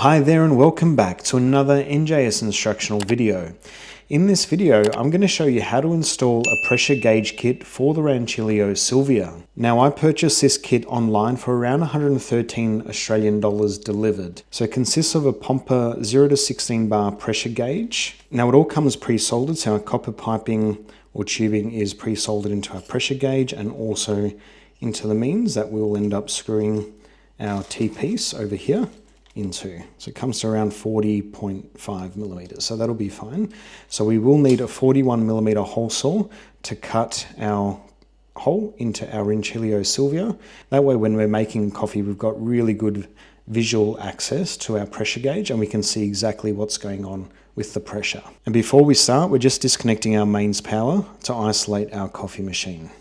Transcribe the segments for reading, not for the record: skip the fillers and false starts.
Hi there and welcome back to another NJS instructional video. In this video, I'm going to show you how to install a pressure gauge kit for the Rancilio Silvia. Now, I purchased this kit online for around 113 Australian dollars delivered. So it consists of a Pompa 0 to 16 bar pressure gauge. Now, it all comes pre-soldered, so our copper piping or tubing is pre-soldered into our pressure gauge and also into the means that we'll end up screwing our T-piece over here into. So it comes to around 40.5 millimeters, so that'll be fine. So we will need a 41 millimeter hole saw to cut our hole into our Rancilio Silvia. That way when we're making coffee, we've got really good visual access to our pressure gauge and we can see exactly what's going on with the pressure. And before we start, we're just disconnecting our mains power to isolate our coffee machine.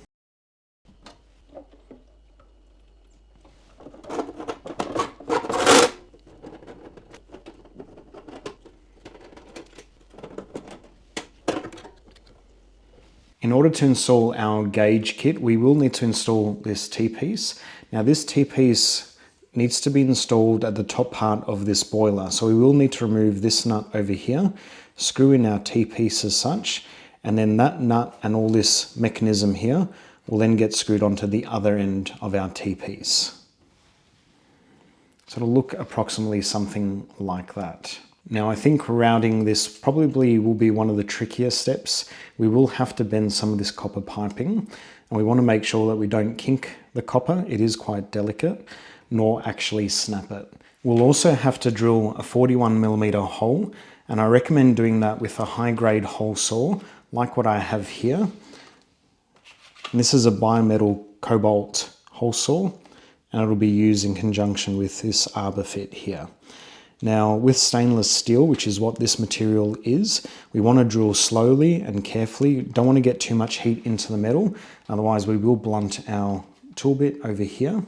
In order to install our gauge kit, we will need to install this T-piece. Now this T-piece needs to be installed at the top part of this boiler. So we will need to remove this nut over here, screw in our T-piece as such, and then that nut and all this mechanism here will then get screwed onto the other end of our T-piece. So it'll look approximately something like that. Now I think routing this probably will be one of the trickier steps. We will have to bend some of this copper piping and we want to make sure that we don't kink the copper, it is quite delicate, nor actually snap it. We'll also have to drill a 41 millimeter hole and I recommend doing that with a high grade hole saw like what I have here. And this is a bimetal cobalt hole saw and it'll be used in conjunction with this arbor fit here. Now with stainless steel, which is what this material is, we want to drill slowly and carefully. Don't want to get too much heat into the metal, otherwise we will blunt our tool bit over here.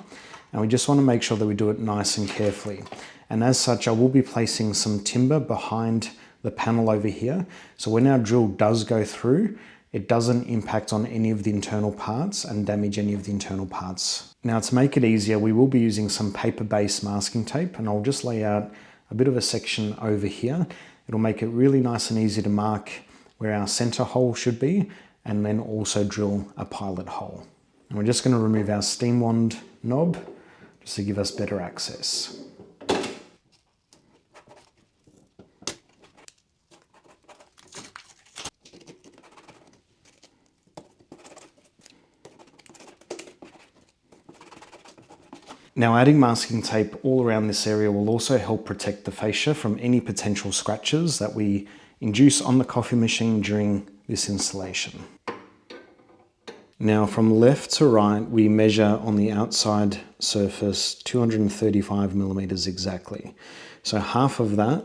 And we just want to make sure that we do it nice and carefully. And as such, I will be placing some timber behind the panel over here. So when our drill does go through, it doesn't impact on any of the internal parts and damage any of the internal parts. Now to make it easier, we will be using some paper-based masking tape and I'll just lay out a bit of a section over here. It'll make it really nice and easy to mark where our center hole should be and then also drill a pilot hole. And we're just going to remove our steam wand knob just to give us better access. Now adding masking tape all around this area will also help protect the fascia from any potential scratches that we induce on the coffee machine during this installation. Now from left to right, we measure on the outside surface 235 millimeters exactly. So half of that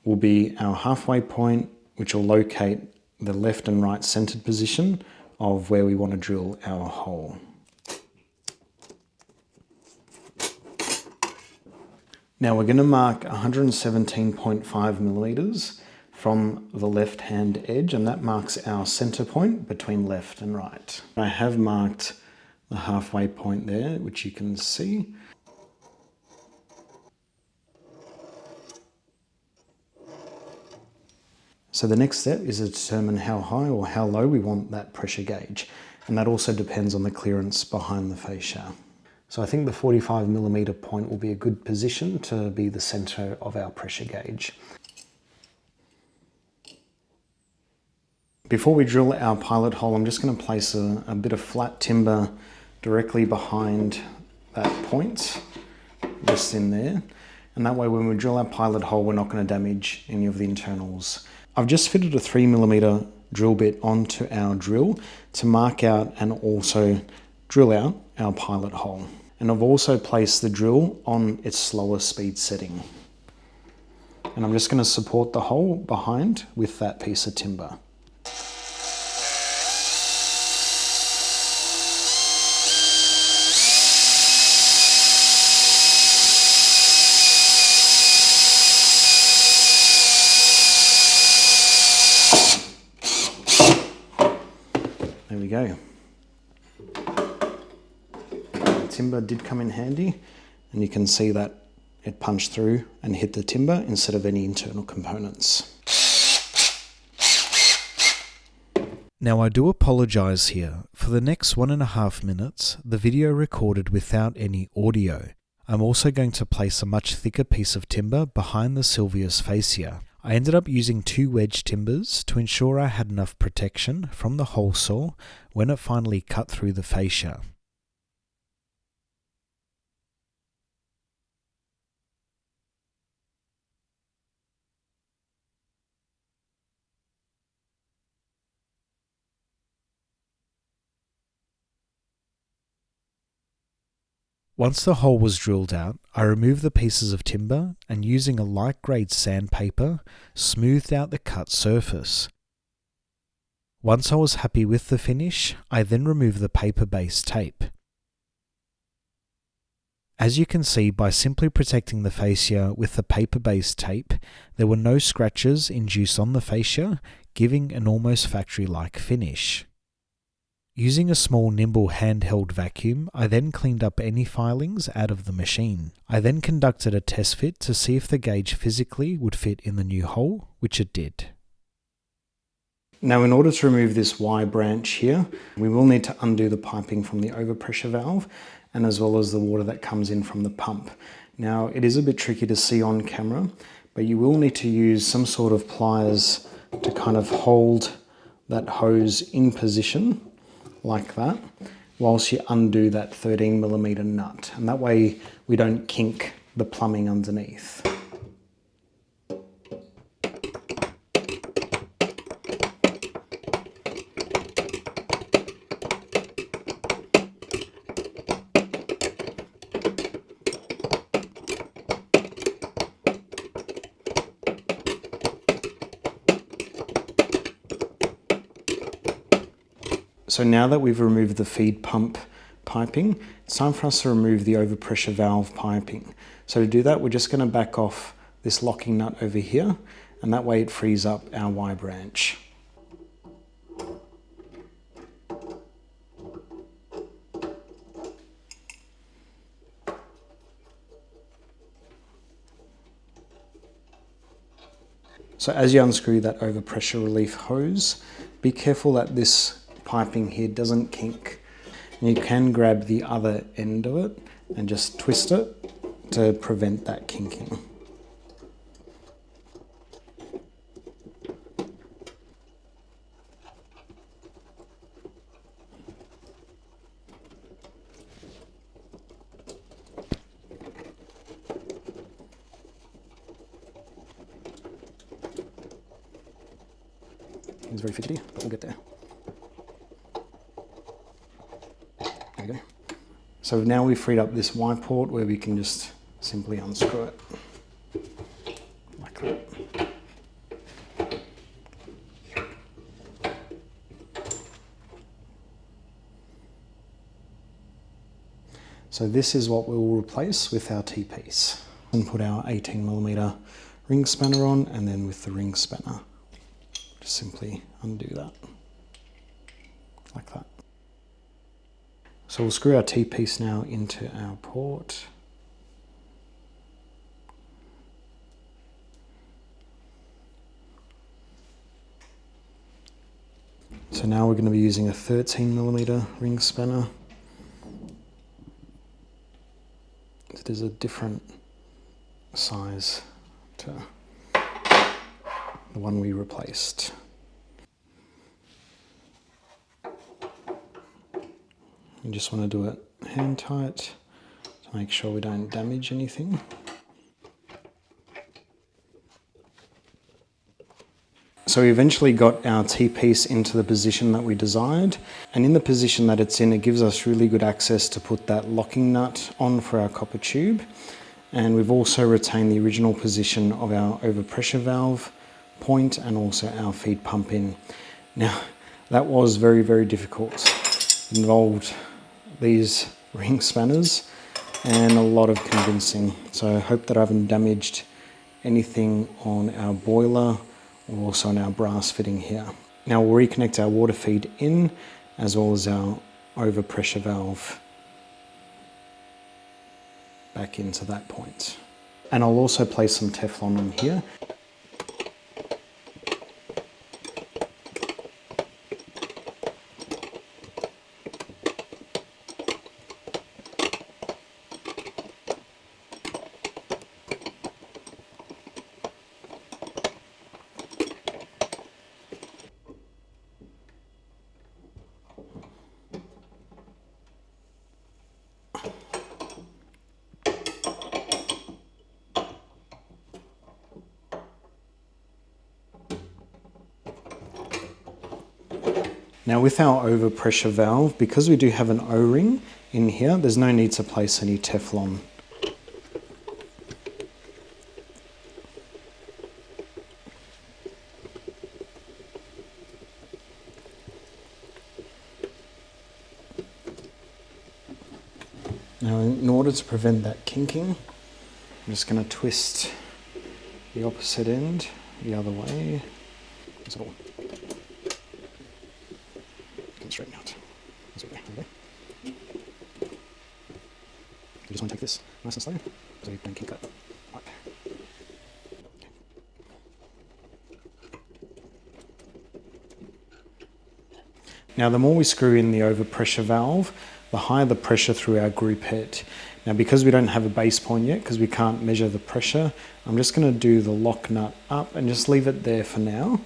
will be our halfway point, which will locate the left and right centered position of where we want to drill our hole. Now we're going to mark 117.5 millimeters from the left hand edge and that marks our center point between left and right. I have marked the halfway point there, which you can see. So the next step is to determine how high or how low we want that pressure gauge, and that also depends on the clearance behind the fascia. So I think the 45 millimeter point will be a good position to be the center of our pressure gauge. Before we drill our pilot hole, I'm just going to place a bit of flat timber directly behind that point, just in there. And that way when we drill our pilot hole, we're not going to damage any of the internals. I've just fitted a 3 millimeter drill bit onto our drill to mark out and also drill out our pilot hole. And I've also placed the drill on its slower speed setting. And I'm just going to support the hole behind with that piece of timber. There we go. Timber did come in handy and you can see that it punched through and hit the timber instead of any internal components. Now I do apologise here. For the next 1.5 minutes, the video recorded without any audio. I'm also going to place a much thicker piece of timber behind the Silvia's fascia. I ended up using 2 wedge timbers to ensure I had enough protection from the hole saw when it finally cut through the fascia. Once the hole was drilled out, I removed the pieces of timber and using a light grade sandpaper, smoothed out the cut surface. Once I was happy with the finish, I then removed the paper-based tape. As you can see, by simply protecting the fascia with the paper-based tape, there were no scratches induced on the fascia, giving an almost factory-like finish. Using a small nimble handheld vacuum, I then cleaned up any filings out of the machine. I then conducted a test fit to see if the gauge physically would fit in the new hole, which it did. Now in order to remove this Y branch here, we will need to undo the piping from the overpressure valve and as well as the water that comes in from the pump. Now it is a bit tricky to see on camera, but you will need to use some sort of pliers to kind of hold that hose in position like that, whilst you undo that 13mm nut. And that way we don't kink the plumbing underneath. So now that we've removed the feed pump piping, it's time for us to remove the overpressure valve piping. So to do that, we're just going to back off this locking nut over here, and that way it frees up our Y branch. So as you unscrew that overpressure relief hose, be careful that this piping here doesn't kink. And you can grab the other end of it and just twist it to prevent that kinking. It's very fidgety, but we'll get there. There we go. So now we've freed up this Y port where we can just simply unscrew it. Like that. So this is what we'll replace with our T-piece. And put our 18mm ring spanner on, and then with the ring spanner, just simply undo that, like that. So we'll screw our T-piece now into our port. So now we're going to be using a 13mm ring spanner. It is a different size to the one we replaced. You just want to do it hand tight to make sure we don't damage anything. So we eventually got our T-piece into the position that we desired, and in the position that it's in, it gives us really good access to put that locking nut on for our copper tube. And we've also retained the original position of our overpressure valve point and also our feed pump in. Now, that was very, very difficult. It involved these ring spanners and a lot of convincing. So I hope that I haven't damaged anything on our boiler or also on our brass fitting here. Now we'll reconnect our water feed in as well as our overpressure valve back into that point. And I'll also place some Teflon on here. Now with our overpressure valve, because we do have an O-ring in here, there's no need to place any Teflon. Now in order to prevent that kinking, I'm just going to twist the opposite end the other way. So straighten out. Okay. You just want to take this nice and slow so you don't kink that pipe. Now the more we screw in the overpressure valve, the higher the pressure through our group head. Now because we don't have a base point yet, because we can't measure the pressure, I'm just going to do the lock nut up and just leave it there for now.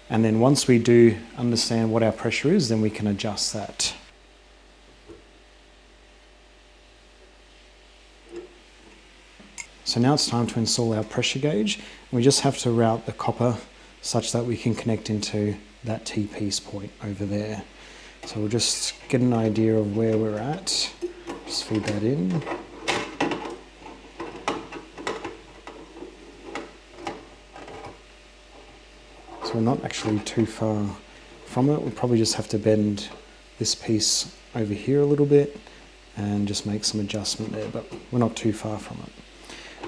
And then once we do understand what our pressure is, then we can adjust that. So now it's time to install our pressure gauge. We just have to route the copper such that we can connect into that T-piece point over there. So we'll just get an idea of where we're at. Just feed that in. So we're not actually too far from it. We'll probably just have to bend this piece over here a little bit and just make some adjustment there, but we're not too far from it.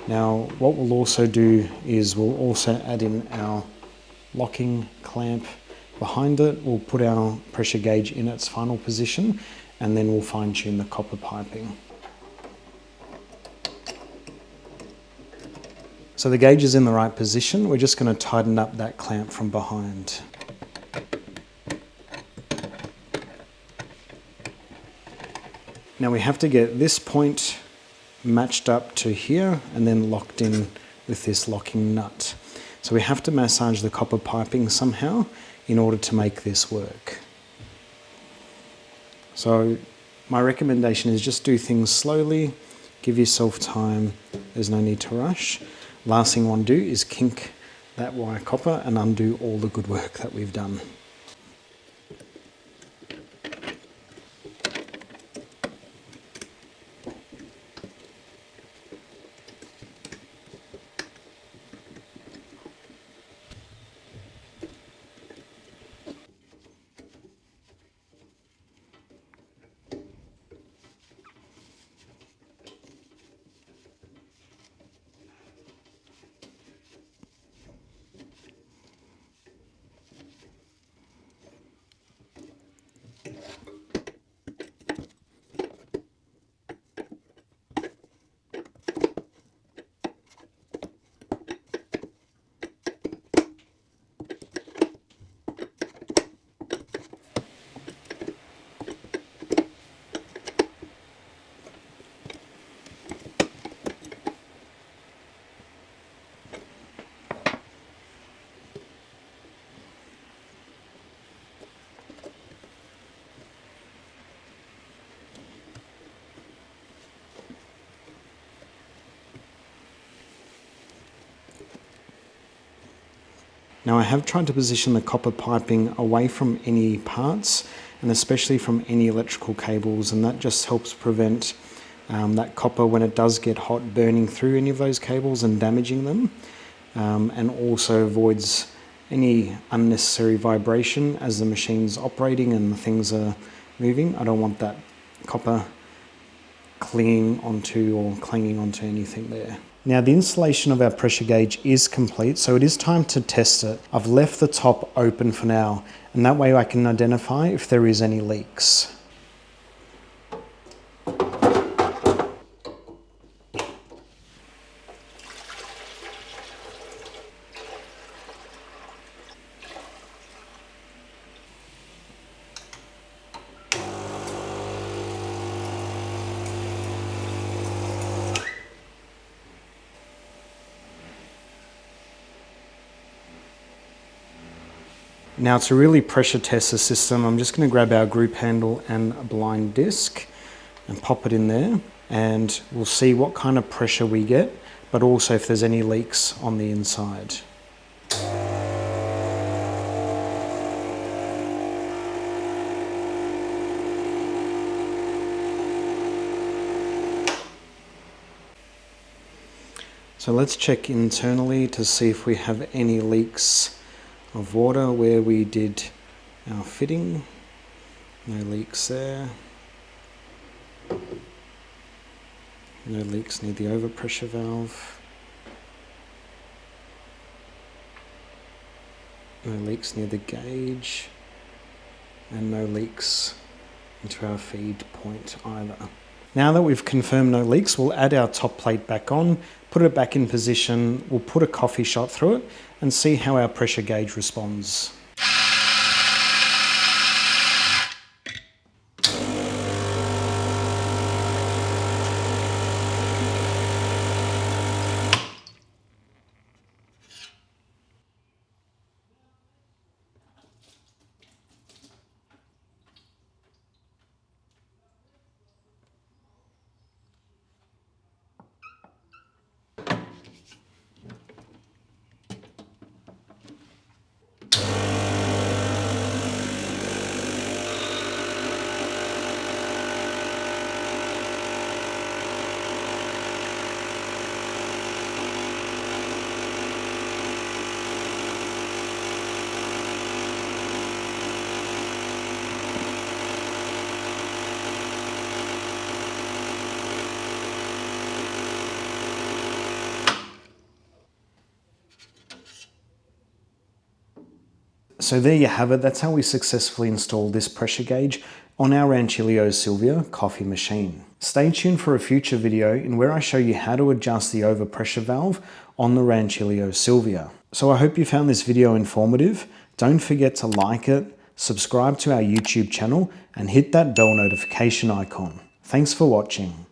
Now what we'll also do is we'll also add in our locking clamp behind it. We'll put our pressure gauge in its final position and then we'll fine tune the copper piping. So the gauge is in the right position. We're just going to tighten up that clamp from behind. Now we have to get this point matched up to here and then locked in with this locking nut. So we have to massage the copper piping somehow in order to make this work. So my recommendation is just do things slowly, give yourself time, there's no need to rush. Last thing I want to do is kink that wire copper and undo all the good work that we've done. Now I have tried to position the copper piping away from any parts and especially from any electrical cables, and that just helps prevent that copper, when it does get hot, burning through any of those cables and damaging them, and also avoids any unnecessary vibration as the machine's operating and the things are moving. I don't want that copper clinging onto or clanging onto anything there. Now the installation of our pressure gauge is complete, so it is time to test it. I've left the top open for now, and that way I can identify if there is any leaks. Now to really pressure test the system, I'm just going to grab our group handle and a blind disc and pop it in there, and we'll see what kind of pressure we get, but also if there's any leaks on the inside. So let's check internally to see if we have any leaks of water where we did our fitting. No leaks there. No leaks near the overpressure valve. No leaks near the gauge. And no leaks into our feed point either. Now that we've confirmed no leaks, we'll add our top plate back on, put it back in position, we'll put a coffee shot through it and see how our pressure gauge responds. So there you have it, that's how we successfully install this pressure gauge on our Rancilio Silvia coffee machine. Stay tuned for a future video in where I show you how to adjust the overpressure valve on the Rancilio Silvia. So I hope you found this video informative. Don't forget to like it, subscribe to our YouTube channel and hit that bell notification icon. Thanks for watching.